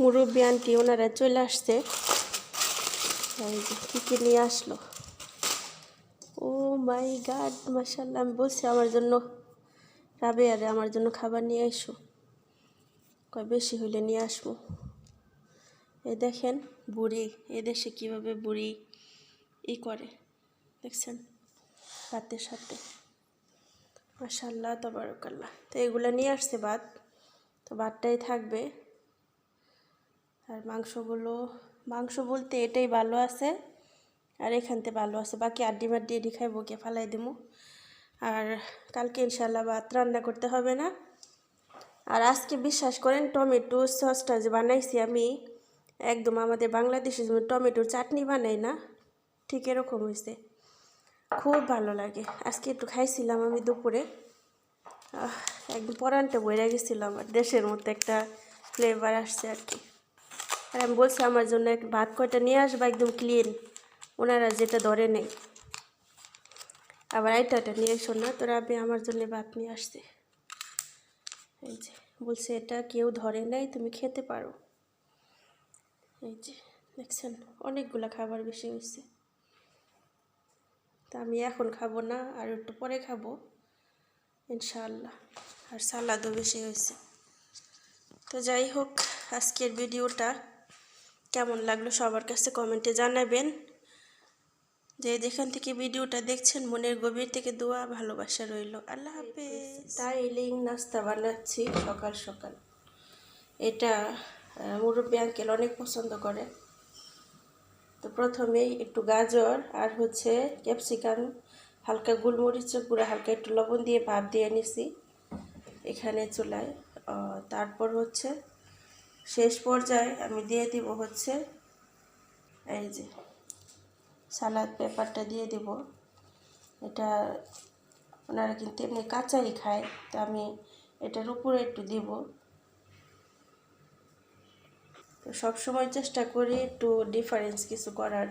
মুরব্বী আন্টি ওনারা চলে আসছে। এই যে কী নিয়ে আসলো, ও মাই গড মাশাআল্লাহ। আমি বলছি আমার জন্য রাবেয়ারে আমার জন্য খাবার নিয়ে এসো, কয় বেশি হইলে নিয়ে আসবো। এই দেখেন বুড়ি এদেশে কীভাবে বুড়ি করে দেখছেন ভাতের সাথে, মাশাআল্লাহ তাবারাকাল্লাহ। তো এগুলো নিয়ে আসছে ভাত, তো ভাতটাই থাকবে। আর মাংস বলতে এটাই ভালো আছে, আর এখানতে ভালো আছে, বাকি আড্ডি মাড্ডি এডি খাইব কে ফালাই দেবো। আর কালকে ইনশাল্লাহ ভাত রান্না করতে হবে না। আর আজকে বিশ্বাস করেন টমেটো সসটা যে বানাইছি আমি, একদম আমাদের বাংলাদেশে যেমন টমেটোর চাটনি বানাই না, ঠিক এরকম হয়েছে, খুব ভালো লাগে। আজকে একটু খাইছিলাম আমি দুপুরে, একদম পরানটা বইরা গেছিলাম, আমার দেশের মতো একটা ফ্লেভার আসছে আর কি। আর আমি বলছি আমার জন্য এক ভাত কয়টা নিয়ে আসবা একদম ক্লিন, ওনারা যেটা ধরে নেই। আবার আইটাটা নিয়ে এসো না, তোরা আমি আমার জন্য ভাত নিয়ে আসছে। এই যে বলছে এটা কেউ ধরে নাই, তুমি খেতে পারো। এই যে দেখছেন অনেকগুলা খাবার বেশি হয়েছে, তা আমি এখন খাবো না, আর একটু পরে খাবো ইনশাআল্লাহ। আর সালাদও বেশি হয়েছে। তো যাই হোক, আজকের ভিডিওটা কেমন লাগলো সবার কাছে কমেন্টে জানাবেন। যে যেখান থেকে ভিডিওটা দেখছেন মনের গভীর থেকে দোয়া ভালোবাসা রইল। আল্লাহ হাফেজ। তাইলিং নাস্তা বানাচ্ছি সকাল সকাল, এটা মুরব্বী আঙ্কেল অনেক পছন্দ করে। তো প্রথমেই একটু গাজর আর হচ্ছে ক্যাপসিকাম, হালকা গোলমরিচের গুঁড়া, হালকা একটু লবণ দিয়ে ভাপ দিয়ে নিছি এখানে চুলায়। তারপর হচ্ছে শেষ পর্যায়ে আমি দিয়ে দিব হচ্ছে এই যে সালাদ পেপারটা দিয়ে দিব। এটা ওনারা কিন্তু এমনি কাঁচাই খায়, তো আমি এটার উপরে একটু দিব। তো সবসময় চেষ্টা করি একটু ডিফারেন্স কিছু করার।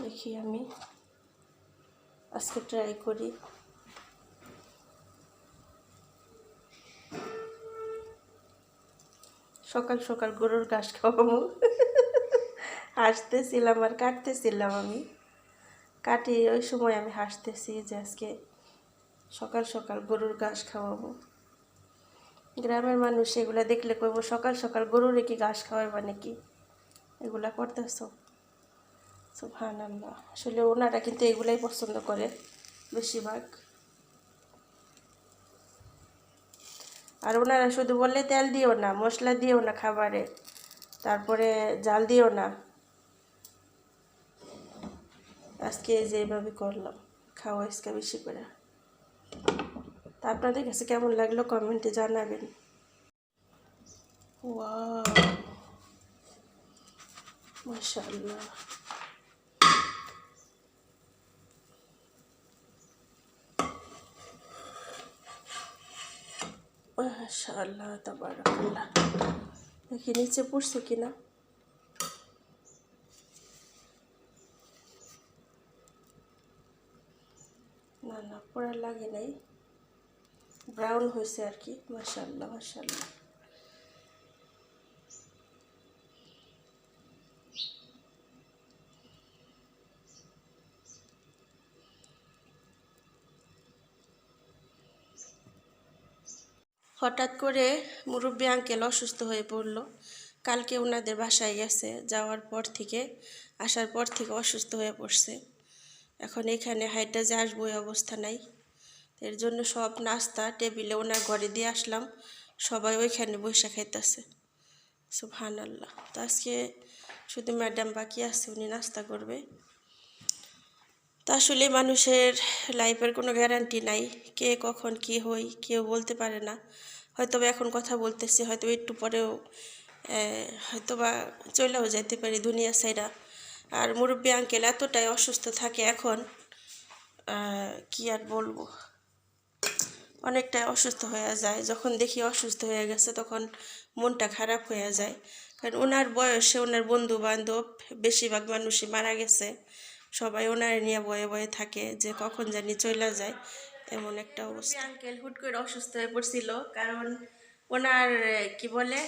দেখি আমি আজকে ট্রাই করি। সকাল সকাল গরুর ঘাস খাওয়াবো। হাসতেছিলাম আর কাটতেছিলাম, আমি কাটি ওই সময় আমি হাসতেছি যে আজকে সকাল সকাল গরুর ঘাস খাওয়াবো। গ্রামের মানুষ এগুলা দেখলে কইব সকাল সকাল গরুরে কি ঘাস খাওয়াইবা নাকি, এগুলা করতেছো। সুবহানাল্লাহ, আসলে ওনারা কিন্তু এগুলাই পছন্দ করে বেশিরভাগ। আর ওনারা শুধু বললে তেল দিও না, মশলা দিও না খাবারে, তারপরে জাল দিও না। আজকে যেভাবে করলাম, খাওয়া আজকে বেশি করে। তা আপনাদের কাছে কেমন লাগলো কমেন্টে জানাবেন। ওয়াও মাশাআল্লাহ। মাশাআল্লাহ তাবারাকাল্লাহ। দেখি নিচে পড়ছে কিনা। না না, পড়ার লাগে নাই, ব্রাউন হয়েছে আর কি। মাশাআল্লাহ মাশাআল্লাহ। হঠাৎ করে মুরব্বী আঙ্কেল অসুস্থ হয়ে পড়ল। কালকে ওনাদের বাসায় গেছে, যাওয়ার পর থেকে আসার পর থেকে অসুস্থ হয়ে পড়ছে। এখন এখানে হাইটা যে আসবো ওই অবস্থা নাই, এর জন্য সব নাস্তা টেবিলে ওনার ঘরে দিয়ে আসলাম, সবাই ওইখানে বসে খাইতেছে। সুবহানাল্লাহ। তো আজকে শুধু ম্যাডাম বাকি আছে, উনি নাস্তা করবে। তা আসলে মানুষের লাইফের কোনো গ্যারান্টি নাই, কে কখন কি হই কেউ বলতে পারে না। হয়তো বা এখন কথা বলতেছি, হয়তো একটু পরেও হয়তো বা চলেও যেতে পারি দুনিয়া ছাইরা। আর মুরব্বী আঙ্কেল এতটাই অসুস্থ থাকে এখন, কি আর বলবো, অনেকটাই অসুস্থ হয়ে যায়। যখন দেখি অসুস্থ হয়ে গেছে তখন মনটা খারাপ হয়ে যায়, কারণ ওনার বয়সে ওনার বন্ধু বান্ধব বেশিরভাগ মানুষই মারা গেছে, সবাই ওনার নিয়ে বয়ে বয়ে থাকে যে কখন জানি চলে যায়, এমন একটা অবস্থা। আঙ্কেল হুট করে অসুস্থ হয়ে পড়ছিল, কারণ ওনার কি বলে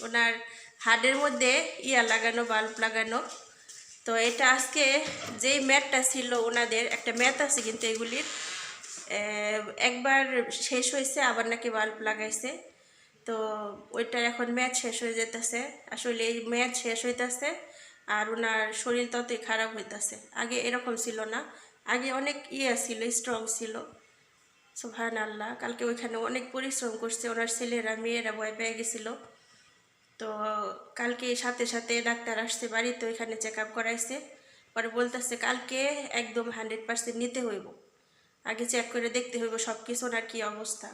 ওনার হাড়ের মধ্যে লাগানো, বাল্ব লাগানো। তো এটা আজকে যেই ম্যাটটা ছিল ওনাদের, একটা ম্যাট আছে কিন্তু এগুলির একবার শেষ হয়েছে, আবার নাকি বাল্ব লাগাইছে। তো ওইটার এখন ম্যাচ শেষ হয়ে যেতেছে। আসলে এই ম্যাচ শেষ হইতেছে আর ওনার শরীর ততই খারাপ হইতেছে। আগে এরকম ছিল না, আগে অনেক ছিল, স্ট্রং ছিল। সুবহানাল্লাহ। কালকে ওইখানে অনেক পরিশ্রম করছে, ওনার ছেলেরা মেয়েরা ভয় পেয়ে গেছিলো। তো কালকে সাথে সাথে ডাক্তার আসছে বাড়িতে, ওইখানে চেক আপ করাইছে। পরে বলতেছে কালকে একদম 100% নিতে হইব, আগে চেক করে দেখতে হইব সব কিছু ওনার কী অবস্থা।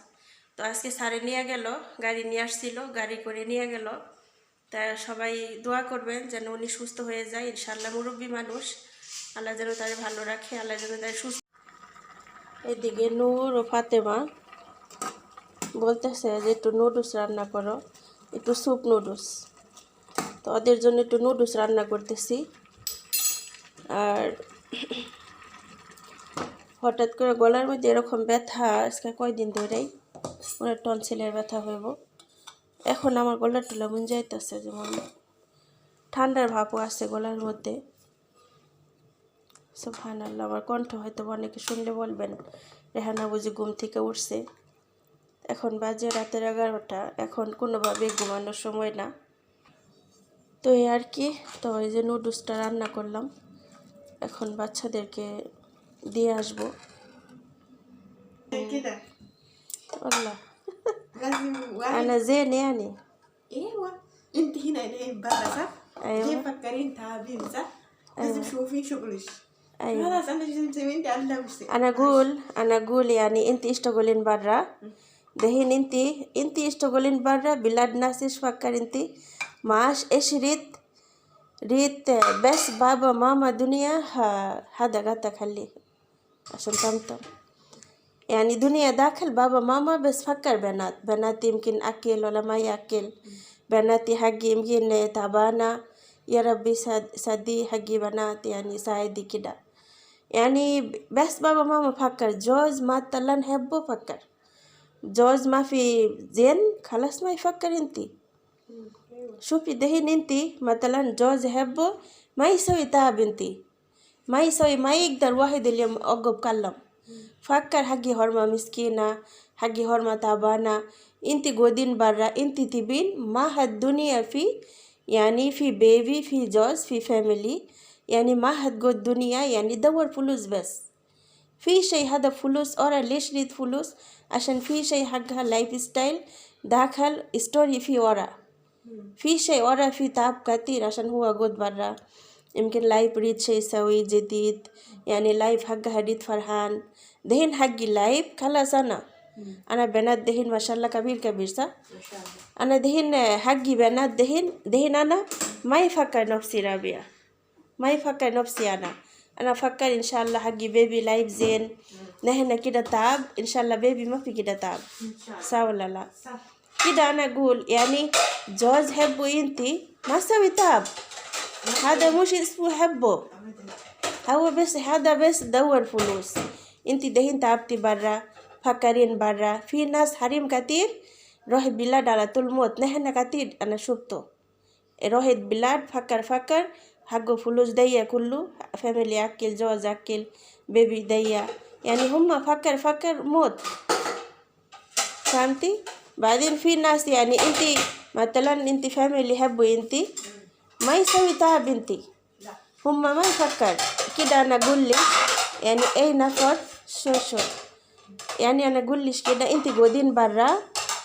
তো আজকে স্যারে নিয়ে গেল, গাড়ি নিয়ে আসছিল, গাড়ি করে নিয়ে গেল। তা সবাই দোয়া করবেন যেন উনি সুস্থ হয়ে যায় ইনশাআল্লাহ। মুরব্বী মানুষ, আল্লাহ যেন তাদের ভালো রাখে, আল্লাহ যেন তাদের সুস্থ। এদিকে নূর ও ফাতেমা বলতেছে যে একটু নুডলস রান্না করো, একটু স্যুপ নুডলস। তো ওদের জন্য একটু নুডলস রান্না করতেছি। আর হঠাৎ করে গলার মধ্যে এরকম ব্যথা, আজকে কয়দিন ধরেই ওনার টনসিলের ব্যথা হইব। এখন আমার গলা টুলা মন যাইতেছে, যেমন ঠান্ডার ভাবও আছে গলার মধ্যে। সুবহানাল্লাহ। আমার কণ্ঠ হয়তো অনেকে শুনলে বলবেন রেহানা বুঝি ঘুম থেকে উঠছে। এখন বাজে রাতের 11টা, এখন কোনোভাবেই ঘুমানোর সময় না। তো এই আর কি। তো এই যে নুডলসটা রান্না করলাম, এখন বাচ্চাদেরকে দিয়ে আসবো। আল্লাহ أنا زين يعني. ايوه انت هنا ليه برا صح؟ أيوة. ليه مفكرين تعبين صح؟ لازم أيوة. تشوفي شغلش. أيوة. خلاص انا لازم تسوي انت على نفسي. أنا أقول يعني أنت اشتغلين برا دحين، أنت اشتغلين برا بلاد ناس ايش فكر أنت معاش ايش ريت بس بابا ماما دنيا هذا قاعدة خليه عشان طمطم. يعني دنيا داخل بابا ماما بس فكر بناتي يمكن أكل ولا ما يأكل، بناتي حقي يمكن تعبانة، يا ربي سدي حقي بناتي يعني ساعدي كده. يعني بس بابا ماما فكر جوز ما طلع نحبه، فكر جوز ما في زين خلاص ما يفكر انتي. شوفي دحين انتي مثلا جوز يحبه ما يسوي تعب انتي، ما يقدر واحد اليوم أقب كلم. فكر حقي هرمة مسكينة، حقي هرمة تعبانة، انتي قودين برا، انتي تبين ما هالدنيا في يعني في بيبي، في جوز، في فاميلي، يعني ما هتقول الدنيا يعني دور فلوس بس. في شيء هذا فلوس أورا ليش ريد فلوس؟ عشان في شيء حقها لايف ستايل داخل ستوري في ورا، في شيء ورا في تعب كتير عشان هو قد برا. يمكن لايف ريد شيء يسوي جديد، يعني لايف حقها ريد فرحان. دهين حقي لايف خلاص. أنا بنات دهين ما شاء الله كبير صح؟ أنا دهين حقي بنات دهين أنا ما يفكر نفسي رابية، ما يفكر نفسي أنا أفكر إن شاء الله حقي بيبي لايف زين. نحن كده تعب إن شاء الله بيبي ما في كده تعب، صح ولا لا؟ كده أنا أقول يعني جوز حبه أنتي ما سوي تعب، هذا مش اسمه حبه، هو بس هذا بس دور فلوس. انتي دهين تعبتي برا، فكرين برا، في ناس حريم كتير روح بلاد على طول موت. نحن كتير أنا شفته روح بلاد فكر حقه فلوس ضيق كله، فاميلي أكل، جوز أكل، بيبي ضيق، يعني هم فكر موت. فهمتي؟ بعدين في ناس يعني انتي مثلا انتي فاميلي يحبوا انتي ما يسوي تعب انتي، هم ما يفكر كده. أنا أقول لك يعني أي نفر شو يعني أنا أقول لك كده انتي قاعدين برا،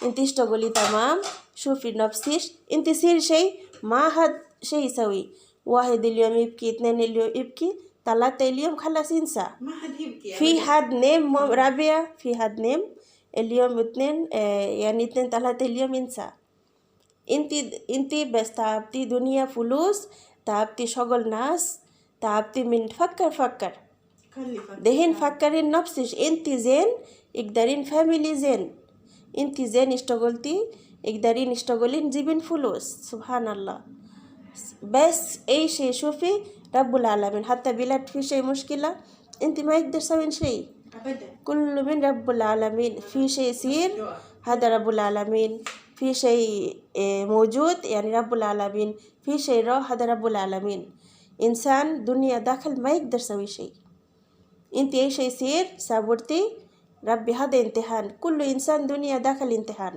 انتي اشتغلي تمام، شوفي نفسك، انتي سير شيء ما حد شيء يسوي. واحد اليوم يبكي، 2 اليوم يبكي، 3 اليوم خلاص انسى. ما حد يبكي في حد نام رابعة، في حد نام اليوم 2 يعني 2 3 اليوم انسى. انتي بس تعبتي دنيا فلوس، تعبتي شغل ناس، تعبتي من فكر دهين فكرين نفسك. انتي زين اقدرين فاميلي زين، انتي زين اشتغلتي اقدرين اشتغلين جيبين فلوس. سبحان الله. بس اي شيء شوفي رب العالمين، حتى بلاد في شيء مشكلة انتي ما يقدر سوين شيء ابدا، كل من رب العالمين. في شيء يصير هذا رب العالمين، في شيء موجود يعني رب العالمين في شيء راح هذا رب العالمين. إنسان دنيا داخل ما يقدر يسوي شيء. انت ايش يصير صبرتي ربي هذا امتحان. كل إنسان دنيا داخل امتحان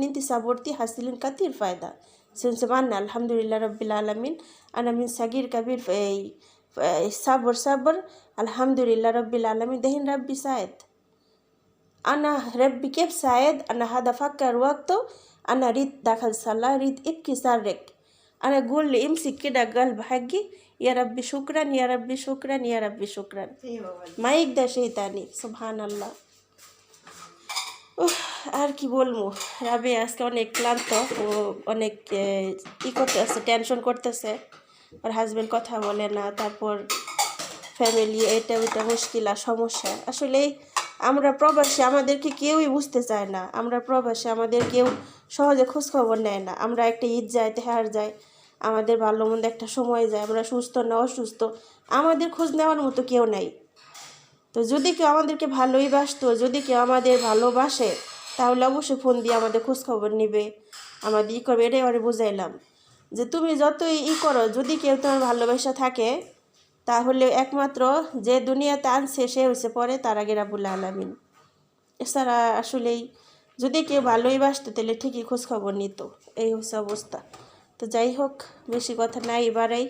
انت صبرتي حاصلين كثير فايدة. سبحان الحمد لله رب العالمين. أنا من صغير كبير صبر الحمد لله رب العالمين. دهين ربي ساعد. أنا ربي كيف ساعد. أنا هذا فكر وقته أنا ريت داخل صلاة ريت ابكي سرك. أنا أقول لي امسك كده قلب حقي يا ربي شكرا يا ربي شكرا يا ربي شكرا. ايوه والله. ما يقدر شيء تاني. سبحان الله. আর কি বলবো, রাবে আজকে অনেক ক্লান্ত ও অনেক করতেছে, টেনশন করতেছে। ওর হাজবেন্ড কথা বলে না, তারপর ফ্যামিলি এটা ওইটা মুশকিল আর সমস্যা। আসলে আমরা প্রবাসী, আমাদেরকে কেউই বুঝতে চায় না। আমরা প্রবাসী, আমাদের কেউ সহজে খোঁজখবর নেয় না। আমরা একটা ঈদ যায়, তেহার যায়, আমাদের ভালো মন্দ একটা সময় যায়, আমরা সুস্থ না অসুস্থ, আমাদের খোঁজ নেওয়ার মতো কেউ নাই। তো যদি কেউ আমাদেরকে ভালোই বাসতো, যদি কেউ আমাদের ভালোবাসে, তাহলে অবশ্যই ফোন দিয়ে আমাদের খোঁজখবর নেবে, আমাদের করবে। এটাই ওরে বুঝাইলাম যে তুমি যতই করো, যদি কেউ তোমার ভালোবাসা থাকে, তাহলে একমাত্র যে দুনিয়াতে আনছে সে হচ্ছে পরে, তার আগে রাব্বুল আলামিন। এছাড়া আসলেই যদি কেউ ভালোই বাসতো তাহলে ঠিকই খোঁজখবর নিত। এই হচ্ছে অবস্থা। তো যাই হোক, বেশি কথা নাই এবারেই।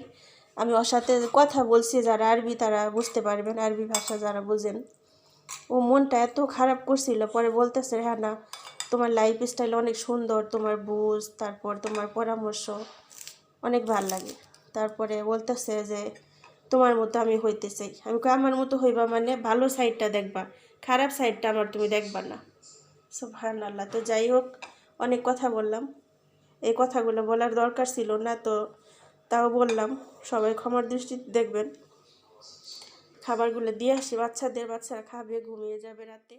আমি ওর সাথে কথা বলছি, যারা আরবি তারা বুঝতে পারবেন, আরবি ভাষা যারা বুঝেন। ও মনটা এত খারাপ করছিল, পরে বলতেছে হ্যাঁ না তোমার লাইফ স্টাইল অনেক সুন্দর, তোমার বুঝ, তারপর তোমার পরামর্শ অনেক ভালো লাগে। তারপরে বলতেছে যে তোমার মতো আমি হইতে চাই। আমি কই আমার মতো হইবা মানে ভালো সাইডটা দেখবা, খারাপ সাইডটা আমার তুমি দেখবা না। সুবহানাল্লাহ। তো যাই হোক, অনেক কথা বললাম, এই কথাগুলো বলার দরকার ছিল না, তো তাও বললাম। সবাই ক্ষমার দৃষ্টিতে দেখবেন। খাবারগুলো দিয়ে আসি বাচ্চাদের, বাচ্চারা খাবে, ঘুমিয়ে যাবে রাতে।